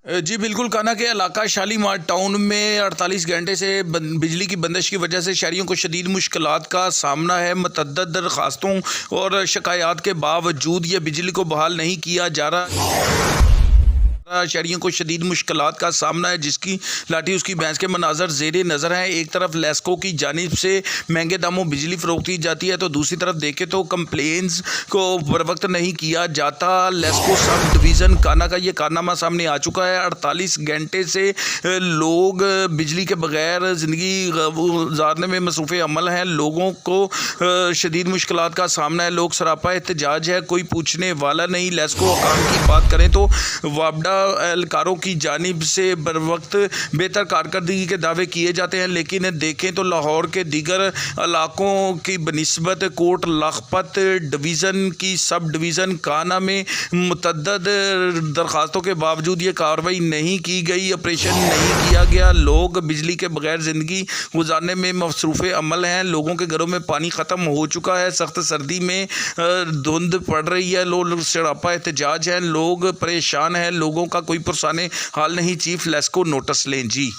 जी बिल्कुल, कान्हा के इलाका शालीमार टाउन में 48 घंटे से बिजली की बंदिश की वजह से शहरियों को शदीद मुश्किलात का सामना है। मतअद्दद दरखास्तों और शिकायत के बावजूद ये बिजली को बहाल नहीं किया जा रहा। शहरियों को शदीद मुश्किलात का सामना है, जिसकी लाठी उसकी भैंस के मनाजर ज़ेरे नज़र हैं। एक तरफ लेस्को की जानिब से महंगे दामों बिजली फ़रोख्त की जाती है, तो दूसरी तरफ देखें तो कंप्लेंट्स को बर वक्त नहीं किया जाता। लेस्को सब डिवीज़न कान्हा का ये कारनामा सामने आ चुका है। 48 घंटे से लोग बिजली के बगैर ज़िंदगी गुजारने में मसरूफ़ अमल हैं। लोगों को शदीद मुश्किलात का सामना है। लोग सरापा एहतजाज है, कोई पूछने वाला नहीं। लेस्को काम की बात करें तो वापडा एहलकारों की जानिब से बर वक्त बेहतर कारकर्दगी के दावे किए जाते हैं, लेकिन देखें तो लाहौर के दीगर इलाकों की बनिस्बत कोट लखपत डिवीज़न की सब डिवीज़न कान्हा में मुतअद्दद दरखास्तों के बावजूद ये कार्रवाई नहीं की गई, ऑपरेशन नहीं किया गया। लोग बिजली के बगैर ज़िंदगी गुजारने में मसरूफ़ अमल हैं। लोगों के घरों में पानी ख़त्म हो चुका है। सख्त सर्दी में धुंध पड़ रही है। लोग सरापा एहतजाज हैं, लोग परेशान हैं। लोगों का कोई पुरसाने हाल नहीं। चीफ लेस्को नोटिस लें जी।